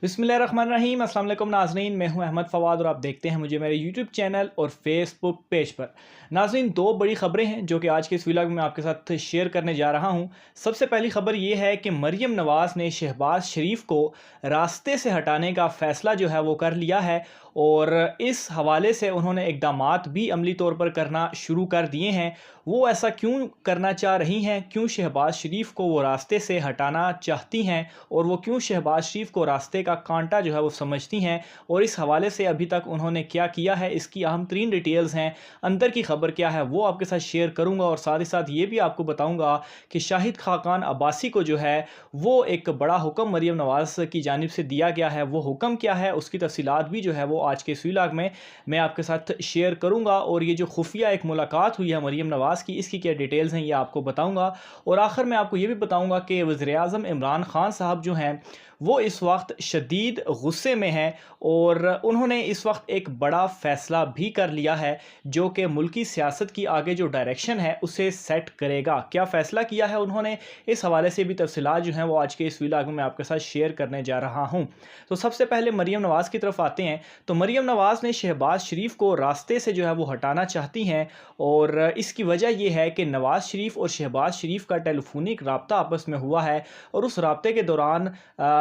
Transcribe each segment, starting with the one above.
बिस्मिल्लाहिर्रहमानिर्रहीम। अस्सलाम वालेकुम नाज़रीन, मैं हूं अहमद फ़वाद और आप देखते हैं मुझे मेरे यूट्यूब चैनल और फेसबुक पेज पर। नाज़रीन, दो बड़ी ख़बरें हैं जो कि आज के इस व्लॉग में आपके साथ शेयर करने जा रहा हूं। सबसे पहली ख़बर ये है कि मरियम नवाज़ ने शहबाज शरीफ को रास्ते से हटाने का फ़ैसला जो है वो कर लिया है और इस हवाले से उन्होंने इक़दामात भी अमली तौर पर करना शुरू कर दिए हैं। वो ऐसा क्यों करना चाह रही हैं, क्यों शहबाज शरीफ को वो रास्ते से हटाना चाहती हैं और वो क्यों शहबाज शरीफ को रास्ते का कांटा जो है वो समझती हैं, और इस हवाले से अभी तक उन्होंने क्या किया है, इसकी अहम तरीन डिटेल्स हैं। अंदर की खबर क्या है वो आपके साथ शेयर करूंगा और साथ ही साथ ये भी आपको बताऊंगा कि शाहिद खाकान अब्बासी को जो है वो एक बड़ा हुक्म मरियम नवाज़ की जानिब से दिया गया है। वो हुक्म क्या है, उसकी तफसीलात भी जो है वो आज के इस व्लॉग में मैं आपके साथ शेयर करूंगा। और ये जो खुफिया एक मुलाकात हुई है मरियम नवाज़ की, इसकी क्या डिटेल्स हैं ये आपको बताऊंगा। और आखिर में आपको ये भी बताऊंगा कि वज़ीर-ए-आज़म इमरान खान साहब जो हैं वो इस वक्त शदीद गुस्से में हैं और उन्होंने इस वक्त एक बड़ा फ़ैसला भी कर लिया है जो कि मुल्की सियासत की आगे जो डायरेक्शन है उसे सेट करेगा। क्या फ़ैसला किया है उन्होंने, इस हवाले से भी तफसीलात जो हैं वो आज के इस व्लॉग में आपके साथ शेयर करने जा रहा हूं। तो सबसे पहले मरियम नवाज़ की तरफ आते हैं। तो मरियम नवाज़ ने शहबाज शरीफ को रास्ते से जो है वो हटाना चाहती हैं और इसकी वजह यह है कि नवाज़ शरीफ और शहबाज शरीफ का टेलीफोनिक रब्ता आपस में हुआ है और उस रब्ते के दौरान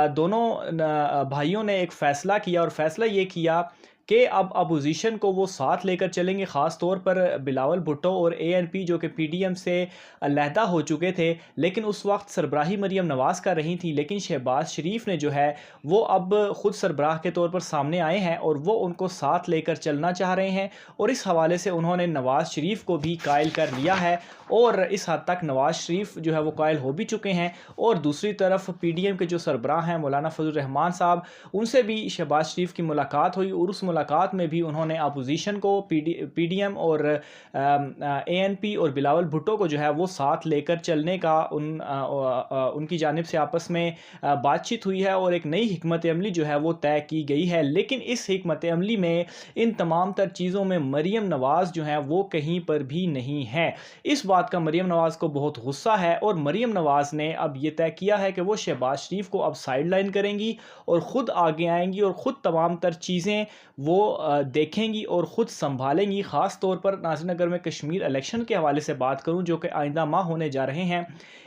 दोनों भाइयों ने एक फ़ैसला किया और फ़ैसला ये किया कि अब अपोजिशन को वो साथ लेकर चलेंगे। ख़ास तौर पर बिलावल भुट्टो और एएनपी जो कि पीडीएम से अलहदा हो चुके थे, लेकिन उस वक्त सरबराही मरियम नवाज़ कर रही थी, लेकिन शहबाज शरीफ ने जो है वो अब ख़ुद सरबराह के तौर पर सामने आए हैं और वो उनको साथ लेकर चलना चाह रहे हैं और इस हवाले से उन्होंने नवाज़ शरीफ को भी कायल कर लिया है और इस हद तक नवाज़ शरीफ जो है वो कायल हो भी चुके हैं। और दूसरी तरफ पीडीएम के जो सरबराह हैं मौलाना फजल रहमान साहब, उनसे भी शहबाज शरीफ की मुलाकात हुई और उस मुलाकात में भी उन्होंने अपोजिशन को पीडीएम और एएनपी और बिलावल भुट्टो को जो है वो साथ लेकर चलने का उनकी जानिब से आपस में बातचीत हुई है और एक नई हिकमत अमली जो है वो तय की गई है। लेकिन इस हिकमत अमली में इन तमाम तर चीज़ों में मरियम नवाज़ जो है वो कहीं पर भी नहीं है। इस बात का मरियम नवाज़ को बहुत गुस्सा है और मरियम नवाज़ ने अब ये तय किया है कि वो शहबाज शरीफ को अब साइड लाइन करेंगी और ख़ुद आगे आएंगी और ख़ुद तमाम तर चीज़ें वो देखेंगी और ख़ुद संभालेंगी। ख़ास तौर पर नाज़रीन, अगर मैं कश्मीर इलेक्शन के हवाले से बात करूं जो कि आइंदा माह होने जा रहे हैं,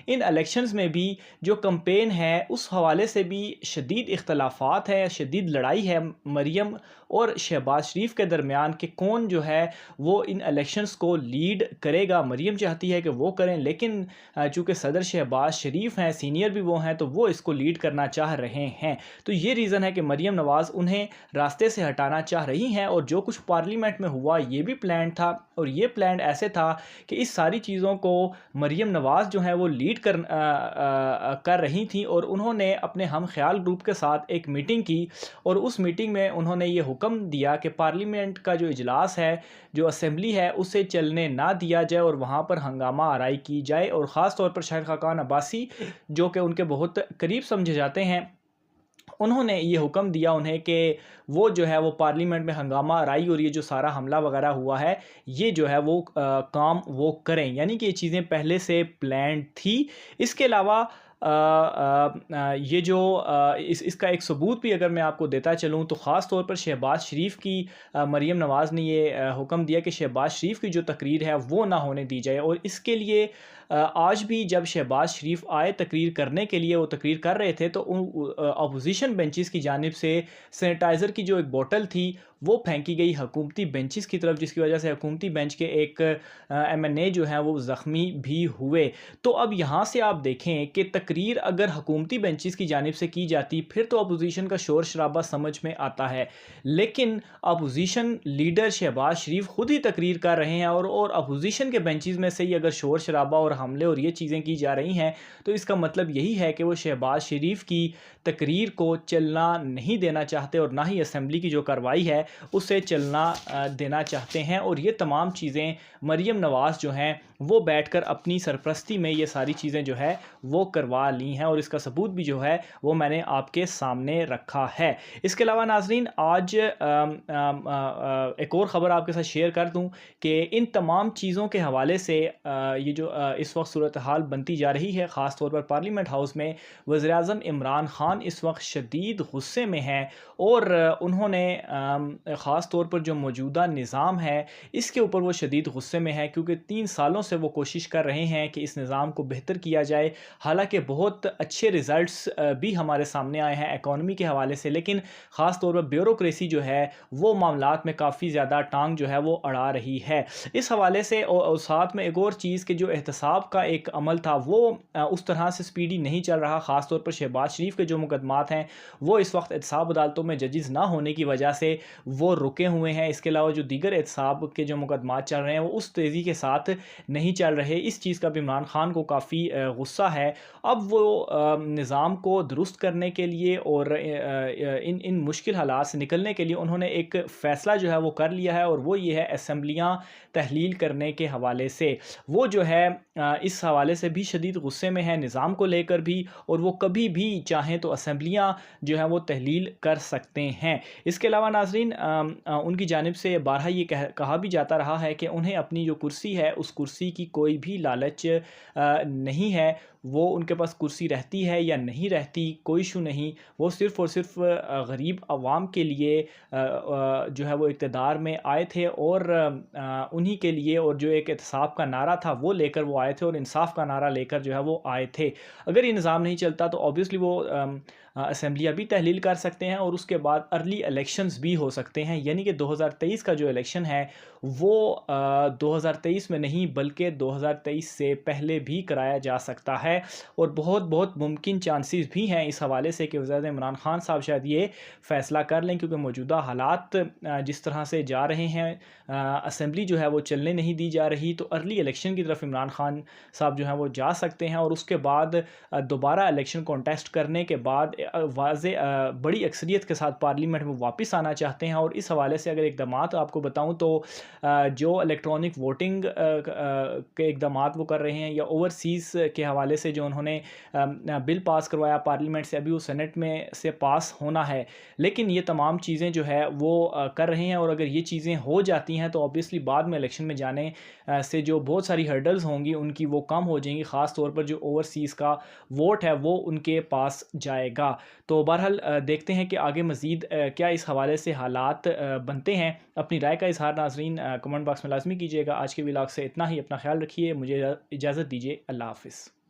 इन इलेक्शंस में भी जो कैंपेन है उस हवाले से भी शदीद इख्तलाफात है, शदीद लड़ाई है मरियम और शहबाज शरीफ के दरमियान कि कौन जो है वो इन इलेक्शंस को लीड करेगा। मरियम चाहती है कि वो करें, लेकिन चूँकि सदर शहबाज शरीफ हैं, सीनियर भी वो हैं, तो वो इसको लीड करना चाह रहे हैं। तो ये रीज़न है कि मरियम नवाज़ उन्हें रास्ते से हटाना चाह रही हैं और जो कुछ पार्लियामेंट में हुआ ये भी प्लान था और ये प्लान ऐसे था कि इस सारी चीज़ों को मरियम नवाज़ जो है वो लीड कर रही थी और उन्होंने अपने हम ख्याल ग्रुप के साथ एक मीटिंग की और उस मीटिंग में उन्होंने ये हुक्म दिया कि पार्लियामेंट का जो इजलास है, जो असेंबली है, उसे चलने ना दिया जाए और वहाँ पर हंगामा आराई की जाए। और ख़ास तौर पर शाहिद खाकान अब्बासी जो कि उनके बहुत करीब समझे जाते हैं, उन्होंने ये हुक्म दिया उन्हें कि वो जो है वो पार्लियामेंट में हंगामा आराई और ये जो सारा हमला वगैरह हुआ है ये जो है वो काम वो करें, यानी कि ये चीज़ें पहले से प्लान्ड थी। इसके अलावा ये जो इसका एक सबूत भी अगर मैं आपको देता चलूँ तो ख़ास तौर पर शहबाज शरीफ की मरियम नवाज़ ने ये हुक्म दिया कि शहबाज शरीफ की जो तकरीर है वो ना होने दी जाए। और इसके लिए आज भी जब शहबाज शरीफ आए तकरीर करने के लिए, वो तकरीर कर रहे थे, तो अपोजिशन बेंचेस की जानिब से सैनिटाइज़र की जो एक बोतल थी वो फेंकी गई हुकूमती बेंचेस की तरफ, जिसकी वजह से हुकूमती बेंच के एक एमएनए जो हैं वो ज़ख्मी भी हुए। तो अब यहाँ से आप देखें कि तकरीर अगर हुकूमती बेंचेस की जानिब से की जाती फिर तो अपोजिशन का शोर शराबा समझ में आता है, लेकिन अपोजिशन लीडर शहबाज शरीफ खुद ही तकरीर कर रहे हैं और अपोजिशन के बेंचेस में से ही अगर शोर शराबा और हमले और ये चीज़ें की जा रही हैं तो इसका मतलब यही है कि वो शहबाज शरीफ की तकरीर को चलना नहीं देना चाहते और ना ही असेंबली की जो कार्रवाई है उसे चलना देना चाहते हैं। और ये तमाम चीज़ें मरियम नवाज़ जो हैं वो बैठकर अपनी सरपरस्ती में ये सारी चीज़ें जो है वो करवा ली हैं, और इसका सबूत भी जो है वो मैंने आपके सामने रखा है। इसके अलावा नाज़रीन, आज एक और ख़बर आपके साथ शेयर कर दूं कि इन तमाम चीज़ों के हवाले से ये जो इस वक्त सूरत हाल बनती जा रही है, ख़ास तौर पर पार्लियामेंट हाउस में वज़ीर-ए-आज़म इमरान ख़ान इस वक्त शदीद गुस्से में हैं, और उन्होंने ख़ास तौर पर जो मौजूदा निज़ाम है इसके ऊपर वो शदीद गुस्से में है, क्योंकि 3 सालों से वो कोशिश कर रहे हैं कि इस निज़ाम को बेहतर किया जाए। हालांकि बहुत अच्छे रिज़ल्ट्स भी हमारे सामने आए हैं इकॉनमी के हवाले से, लेकिन ख़ास तौर पर ब्यूरोक्रेसी जो है वो मामलात में काफ़ी ज़्यादा टांग जो है वो अड़ा रही है। इस हवाले से और साथ में एक और चीज़ कि जो एहतसाब का एक अमल था वो उस तरह से स्पीडी नहीं चल रहा। ख़ास तौर पर शहबाज शरीफ के जो मुकदमात हैं वो इस वक्त एहतसाब अदालतों में जजेस ना होने की वजह से वो रुके हुए हैं। इसके अलावा जो दीगर एहतसाब के जो मुकदमात चल रहे हैं वो उस तेज़ी के साथ नहीं चल रहे। इस चीज़ का भी इमरान ख़ान को काफ़ी गुस्सा है। अब वो निज़ाम को दुरुस्त करने के लिए और इन इन मुश्किल हालात से निकलने के लिए उन्होंने एक फ़ैसला जो है वो कर लिया है, और वो ये है असम्बलियाँ तहलील करने के हवाले से। वो जो है इस हवाले से भी शदीद गुस्से में है निज़ाम को लेकर भी, और वो कभी भी चाहें तो असम्बलियाँ जो हैं वो तहलील कर सकते हैं। इसके अलावा नाज़रीन, उनकी जानिब से बारहा ये कहा भी जाता रहा है कि उन्हें अपनी जो कुर्सी है उस कुर्सी की कोई भी लालच नहीं है। वो उनके पास कुर्सी रहती है या नहीं रहती कोई इशू नहीं, वो सिर्फ़ और सिर्फ गरीब आवाम के लिए जो है वो इक़्तिदार में आए थे, और उन्हीं के लिए, और जो एक एहतसाब का नारा था वो लेकर वो आए थे, और इंसाफ का नारा लेकर जो है वो आए थे। अगर ये निज़ाम नहीं चलता तो ऑब्वियसली वो असम्बलियाँ भी तहलील कर सकते हैं, और उसके बाद अर्ली इलेक्शंस भी हो सकते हैं। यानी कि 2023 का जो इलेक्शन है वो 2023 में नहीं बल्कि 2023 से पहले भी कराया जा सकता है, और बहुत बहुत मुमकिन चांसेस भी हैं इस हवाले से कि वज़ीर इमरान ख़ान साहब शायद ये फ़ैसला कर लें, क्योंकि मौजूदा हालात जिस तरह से जा रहे हैं, असम्बली जो है वो चलने नहीं दी जा रही, तो अर्ली इलेक्शन की तरफ इमरान ख़ान साहब जो हैं वो जा सकते हैं, और उसके बाद दोबारा इलेक्शन कॉन्टेस्ट करने के बाद वाज़े बड़ी अक्सरियत के साथ पार्लियामेंट में वापस आना चाहते हैं। और इस हवाले से अगर इक़दामात आपको बताऊं तो जो इलेक्ट्रॉनिक वोटिंग के इक़दामात वो कर रहे हैं, या ओवरसीज़ के हवाले से जो उन्होंने बिल पास करवाया पार्लियामेंट से, अभी वो सेनेट में से पास होना है, लेकिन ये तमाम चीज़ें जो है वो कर रहे हैं। और अगर ये चीज़ें हो जाती हैं तो ऑब्वियसली बाद में इलेक्शन में जाने से जो बहुत सारी हर्डल्स होंगी उनकी वो कम हो जाएंगी, ख़ास तौर पर जो ओवरसीज़ का वोट है वो उनके पास जाएगा। तो बहरहाल देखते हैं कि आगे मज़ीद क्या इस हवाले से हालात बनते हैं। अपनी राय का इज़हार नाज़रीन कमेंट बॉक्स में लाज़मी कीजिएगा। आज के व्लॉग से इतना ही। अपना ख्याल रखिए, मुझे इजाज़त दीजिए। अल्लाह हाफ़िज़।